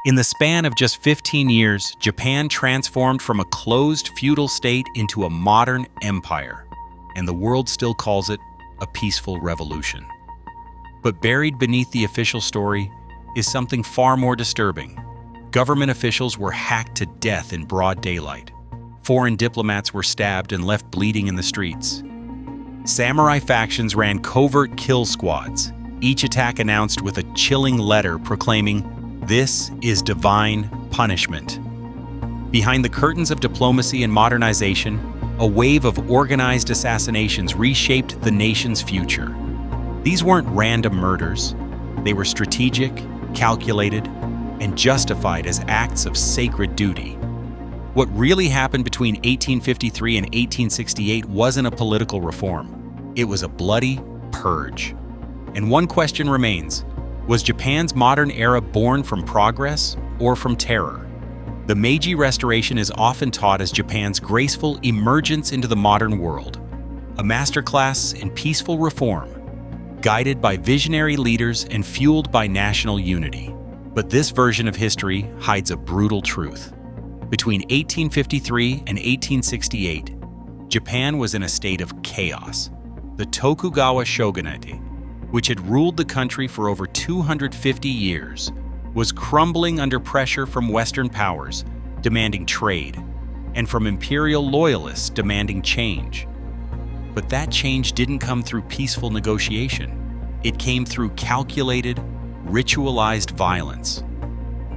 In the span of just 15 years, Japan transformed from a closed feudal state into a modern empire, and the world still calls it a peaceful revolution. But buried beneath the official story is something far more disturbing. Government officials were hacked to death in broad daylight. Foreign diplomats were stabbed and left bleeding in the streets. Samurai factions ran covert kill squads, each attack announced with a chilling letter proclaiming, "This is divine punishment." Behind the curtains of diplomacy and modernization, a wave of organized assassinations reshaped the nation's future. These weren't random murders. They were strategic, calculated, and justified as acts of sacred duty. What really happened between 1853 and 1868 wasn't a political reform. It was a bloody purge. And one question remains: was Japan's modern era born from progress or from terror? The Meiji Restoration is often taught as Japan's graceful emergence into the modern world, a masterclass in peaceful reform, guided by visionary leaders and fueled by national unity. But this version of history hides a brutal truth. Between 1853 and 1868, Japan was in a state of chaos. The Tokugawa shogunate, which had ruled the country for over 250 years, was crumbling under pressure from Western powers demanding trade, and from imperial loyalists demanding change. But that change didn't come through peaceful negotiation. It came through calculated, ritualized violence.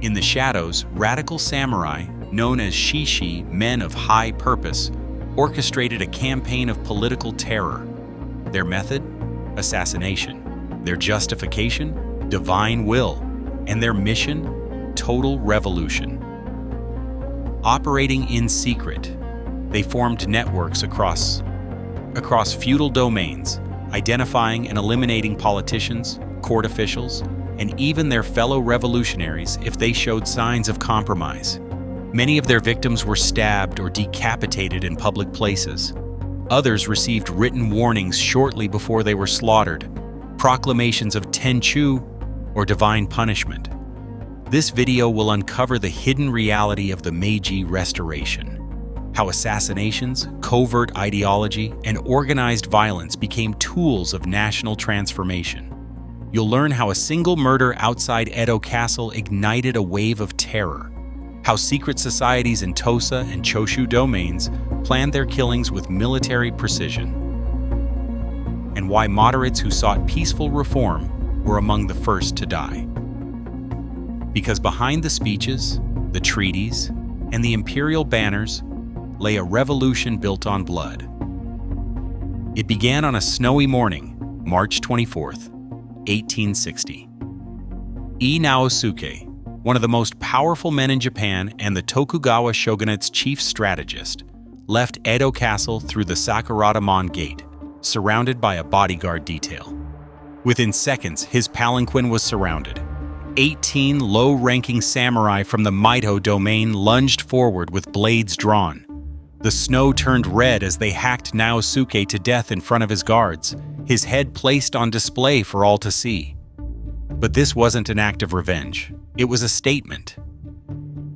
In the shadows, radical samurai, known as Shishi, men of high purpose, orchestrated a campaign of political terror. Their method? Assassination. Their justification? Divine will. And their mission? Total revolution. Operating in secret, they formed networks across feudal domains, identifying and eliminating politicians, court officials, and even their fellow revolutionaries if they showed signs of compromise. Many of their victims were stabbed or decapitated in public places. Others received written warnings shortly before they were slaughtered, proclamations of Tenchu or divine punishment. This video will uncover the hidden reality of the Meiji Restoration, how assassinations, covert ideology, and organized violence became tools of national transformation. You'll learn how a single murder outside Edo Castle ignited a wave of terror, how secret societies in Tosa and Choshu domains planned their killings with military precision, and why moderates who sought peaceful reform were among the first to die. Because behind the speeches, the treaties, and the imperial banners lay a revolution built on blood. It began on a snowy morning, March 24th, 1860. Naosuke, one of the most powerful men in Japan and the Tokugawa shogunate's chief strategist, left Edo Castle through the Sakuratamon Gate, surrounded by a bodyguard detail. Within seconds, his palanquin was surrounded. 18 low-ranking samurai from the Meito domain lunged forward with blades drawn. The snow turned red as they hacked Naosuke to death in front of his guards, his head placed on display for all to see. But this wasn't an act of revenge. It was a statement.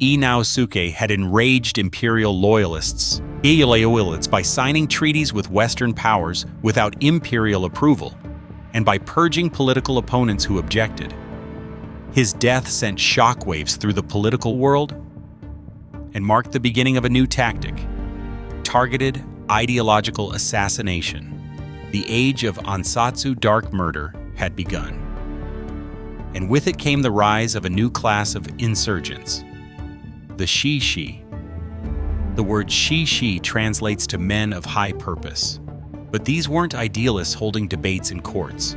Naosuke had enraged imperial loyalists by signing treaties with Western powers without imperial approval, and by purging political opponents who objected. His death sent shockwaves through the political world and marked the beginning of a new tactic: targeted ideological assassination. The age of Ansatsu dark murder had begun. And with it came the rise of a new class of insurgents, the Shishi. The word Shishi translates to men of high purpose. But these weren't idealists holding debates in courts.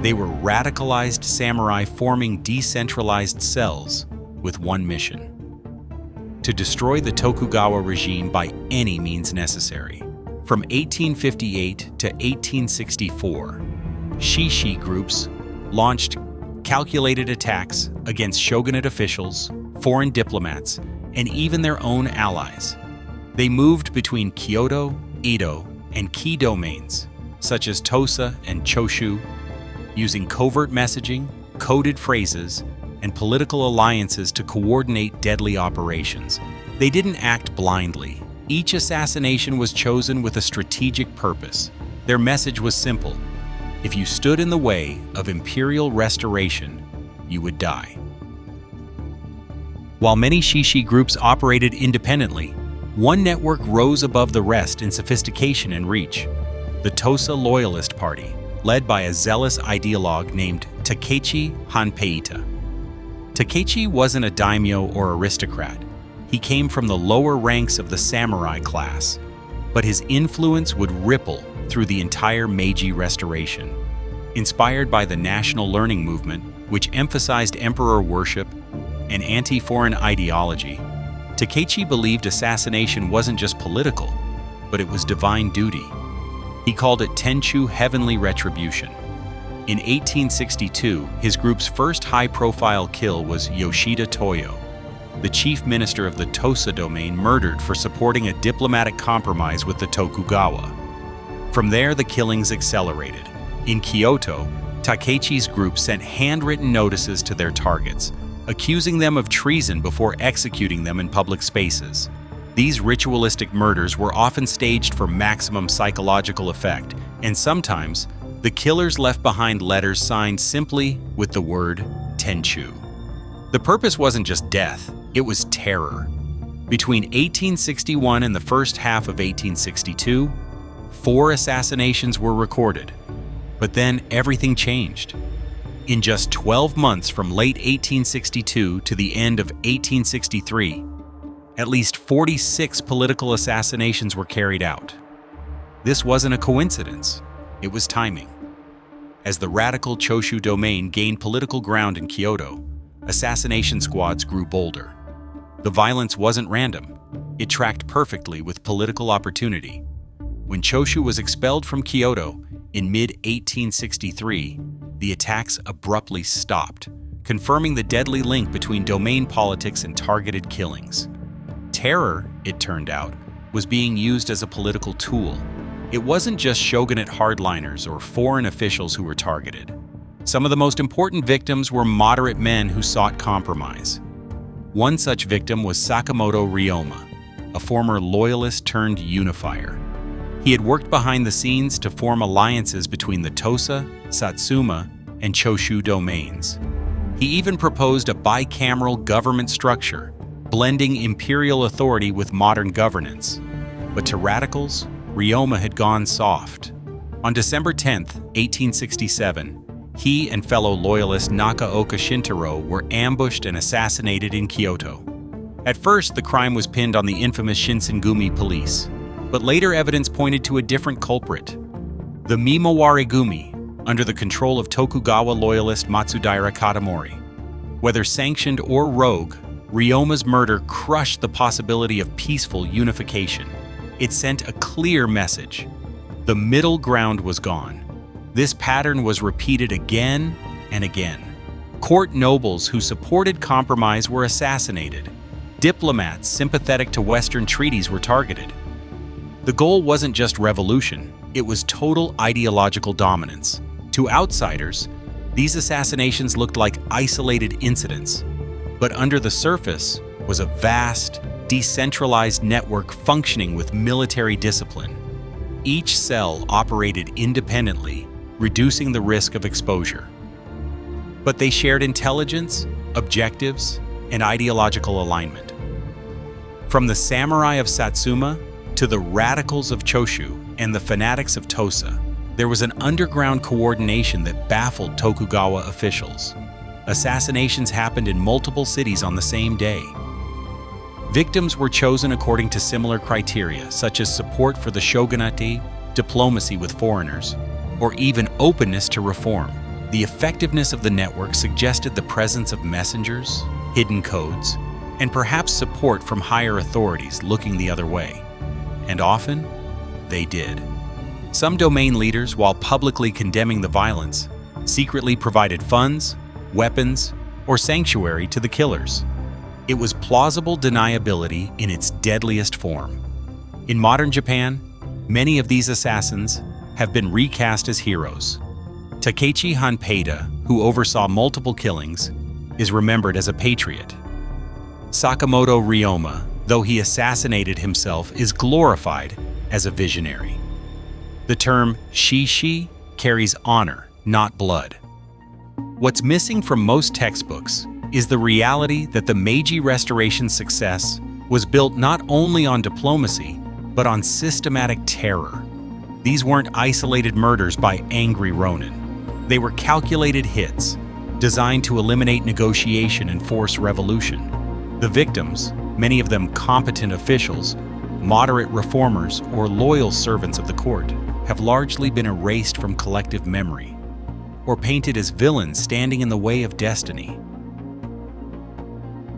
They were radicalized samurai forming decentralized cells with one mission: to destroy the Tokugawa regime by any means necessary. From 1858 to 1864, Shishi groups launched calculated attacks against shogunate officials, foreign diplomats, and even their own allies. They moved between Kyoto, Edo, and key domains, such as Tosa and Choshu, using covert messaging, coded phrases, and political alliances to coordinate deadly operations. They didn't act blindly. Each assassination was chosen with a strategic purpose. Their message was simple: if you stood in the way of imperial restoration, you would die. While many Shishi groups operated independently, one network rose above the rest in sophistication and reach: the Tosa Loyalist Party, led by a zealous ideologue named Takechi Hanpeita. Takechi wasn't a daimyo or aristocrat. He came from the lower ranks of the samurai class, but his influence would ripple through the entire Meiji Restoration. Inspired by the national learning movement, which emphasized emperor worship and anti-foreign ideology, Takechi believed assassination wasn't just political, but it was divine duty. He called it Tenchu, heavenly retribution. In 1862, his group's first high-profile kill was Yoshida Toyo, the chief minister of the Tosa domain, murdered for supporting a diplomatic compromise with the Tokugawa. From there, the killings accelerated. In Kyoto, Takechi's group sent handwritten notices to their targets, accusing them of treason before executing them in public spaces. These ritualistic murders were often staged for maximum psychological effect, and sometimes the killers left behind letters signed simply with the word Tenchu. The purpose wasn't just death, it was terror. Between 1861 and the first half of 1862, 4 assassinations were recorded. But then everything changed. In just 12 months from late 1862 to the end of 1863, at least 46 political assassinations were carried out. This wasn't a coincidence, it was timing. As the radical Choshu domain gained political ground in Kyoto, assassination squads grew bolder. The violence wasn't random, it tracked perfectly with political opportunity. When Choshu was expelled from Kyoto in mid-1863, the attacks abruptly stopped, confirming the deadly link between domain politics and targeted killings. Terror, it turned out, was being used as a political tool. It wasn't just shogunate hardliners or foreign officials who were targeted. Some of the most important victims were moderate men who sought compromise. One such victim was Sakamoto Ryoma, a former loyalist turned unifier. He had worked behind the scenes to form alliances between the Tosa, Satsuma, and Choshu domains. He even proposed a bicameral government structure, blending imperial authority with modern governance. But to radicals, Ryoma had gone soft. On December 10, 1867, he and fellow loyalist Nakaoka Shintaro were ambushed and assassinated in Kyoto. At first, the crime was pinned on the infamous Shinsengumi police, but later evidence pointed to a different culprit. The Mimawari-gumi, under the control of Tokugawa loyalist Matsudaira Katamori. Whether sanctioned or rogue, Ryoma's murder crushed the possibility of peaceful unification. It sent a clear message: the middle ground was gone. This pattern was repeated again and again. Court nobles who supported compromise were assassinated. Diplomats sympathetic to Western treaties were targeted. The goal wasn't just revolution, it was total ideological dominance. To outsiders, these assassinations looked like isolated incidents, but under the surface was a vast, decentralized network functioning with military discipline. Each cell operated independently, reducing the risk of exposure. But they shared intelligence, objectives, and ideological alignment. From the samurai of Satsuma to the radicals of Choshu and the fanatics of Tosa, there was an underground coordination that baffled Tokugawa officials. Assassinations happened in multiple cities on the same day. Victims were chosen according to similar criteria, such as support for the shogunate, diplomacy with foreigners, or even openness to reform. The effectiveness of the network suggested the presence of messengers, hidden codes, and perhaps support from higher authorities looking the other way. And often, they did. Some domain leaders, while publicly condemning the violence, secretly provided funds, weapons, or sanctuary to the killers. It was plausible deniability in its deadliest form. In modern Japan, many of these assassins have been recast as heroes. Takechi Hanpeita, who oversaw multiple killings, is remembered as a patriot. Sakamoto Ryoma, though he assassinated himself, is glorified as a visionary. The term Shishi carries honor, not blood. What's missing from most textbooks is the reality that the Meiji Restoration's success was built not only on diplomacy, but on systematic terror. These weren't isolated murders by angry ronin. They were calculated hits, designed to eliminate negotiation and force revolution. The victims, many of them competent officials, moderate reformers, or loyal servants of the court, have largely been erased from collective memory, or painted as villains standing in the way of destiny.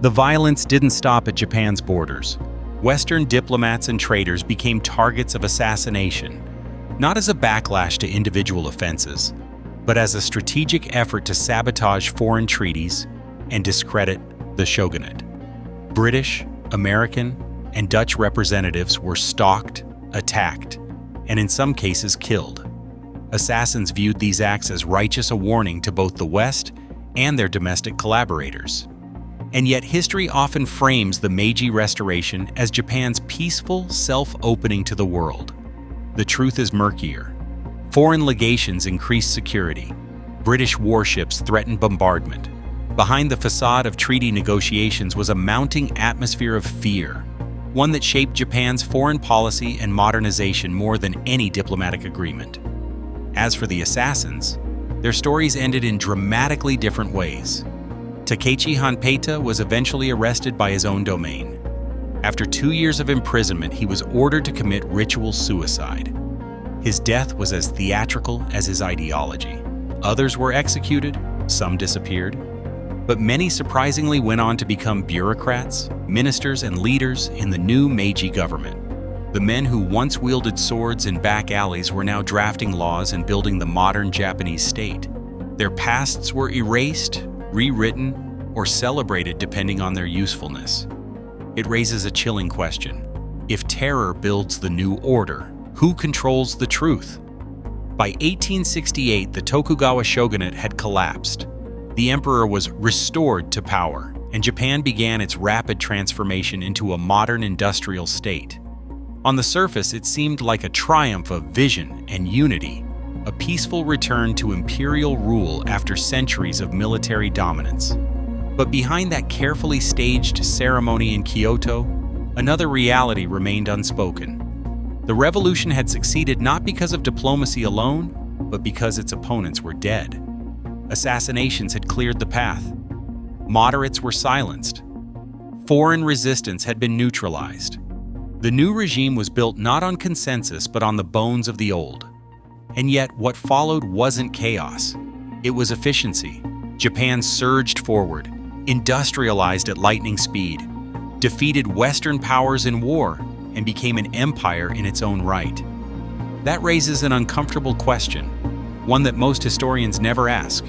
The violence didn't stop at Japan's borders. Western diplomats and traders became targets of assassination, not as a backlash to individual offenses, but as a strategic effort to sabotage foreign treaties and discredit the shogunate. British, American, and Dutch representatives were stalked, attacked, and in some cases killed. Assassins viewed these acts as righteous a warning to both the West and their domestic collaborators. And yet history often frames the Meiji Restoration as Japan's peaceful self-opening to the world. The truth is murkier. Foreign legations increased security. British warships threatened bombardment. Behind the facade of treaty negotiations was a mounting atmosphere of fear, one that shaped Japan's foreign policy and modernization more than any diplomatic agreement. As for the assassins, their stories ended in dramatically different ways. Takechi Hanpeita was eventually arrested by his own domain. After 2 years of imprisonment, he was ordered to commit ritual suicide. His death was as theatrical as his ideology. Others were executed, some disappeared, but many surprisingly went on to become bureaucrats, ministers, and leaders in the new Meiji government. The men who once wielded swords in back alleys were now drafting laws and building the modern Japanese state. Their pasts were erased, rewritten, or celebrated depending on their usefulness. It raises a chilling question. If terror builds the new order, who controls the truth? By 1868, the Tokugawa shogunate had collapsed. The emperor was restored to power, and Japan began its rapid transformation into a modern industrial state. On the surface, it seemed like a triumph of vision and unity, a peaceful return to imperial rule after centuries of military dominance. But behind that carefully staged ceremony in Kyoto, another reality remained unspoken. The revolution had succeeded not because of diplomacy alone, but because its opponents were dead. Assassinations had cleared the path. Moderates were silenced. Foreign resistance had been neutralized. The new regime was built not on consensus, but on the bones of the old. And yet, what followed wasn't chaos. It was efficiency. Japan surged forward, industrialized at lightning speed, defeated Western powers in war, and became an empire in its own right. That raises an uncomfortable question, one that most historians never ask.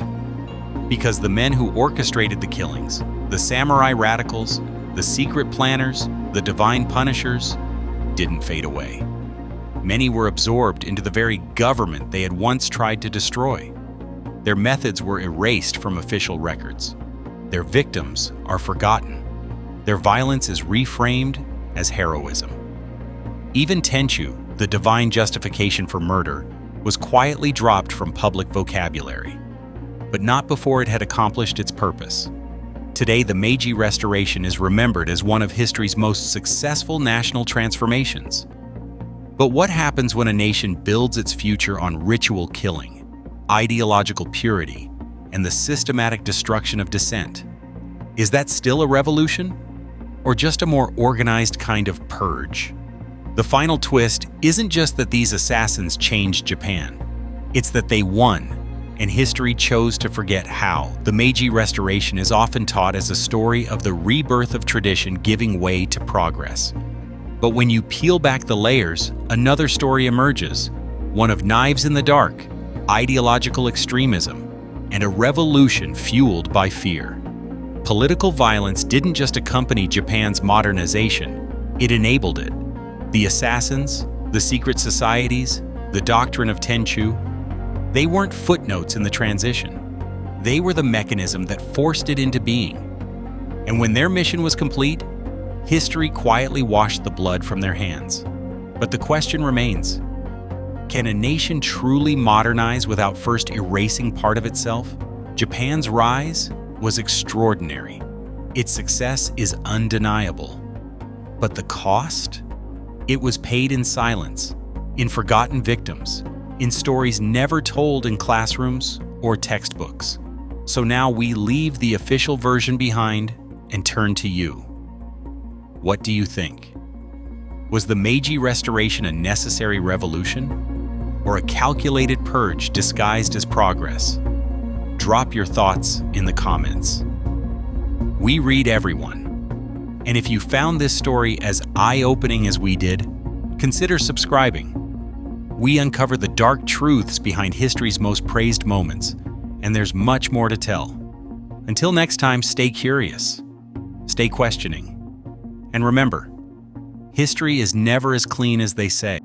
Because the men who orchestrated the killings, the samurai radicals, the secret planners, the divine punishers, didn't fade away. Many were absorbed into the very government they had once tried to destroy. Their methods were erased from official records. Their victims are forgotten. Their violence is reframed as heroism. Even Tenchu, the divine justification for murder, was quietly dropped from public vocabulary, but not before it had accomplished its purpose. Today, the Meiji Restoration is remembered as one of history's most successful national transformations. But what happens when a nation builds its future on ritual killing, ideological purity, and the systematic destruction of dissent? Is that still a revolution? Or just a more organized kind of purge? The final twist isn't just that these assassins changed Japan. It's that they won, and history chose to forget how. The Meiji Restoration is often taught as a story of the rebirth of tradition giving way to progress. But when you peel back the layers, another story emerges, one of knives in the dark, ideological extremism, and a revolution fueled by fear. Political violence didn't just accompany Japan's modernization, it enabled it. The assassins, the secret societies, the doctrine of Tenchu, they weren't footnotes in the transition. They were the mechanism that forced it into being. And when their mission was complete, history quietly washed the blood from their hands. But the question remains, can a nation truly modernize without first erasing part of itself? Japan's rise was extraordinary. Its success is undeniable. But the cost? It was paid in silence, in forgotten victims, in stories never told in classrooms or textbooks. So now we leave the official version behind and turn to you. What do you think? Was the Meiji Restoration a necessary revolution, or a calculated purge disguised as progress? Drop your thoughts in the comments. We read everyone. And if you found this story as eye-opening as we did, consider subscribing. We uncover the dark truths behind history's most praised moments, and there's much more to tell. Until next time, stay curious, stay questioning, and remember, history is never as clean as they say.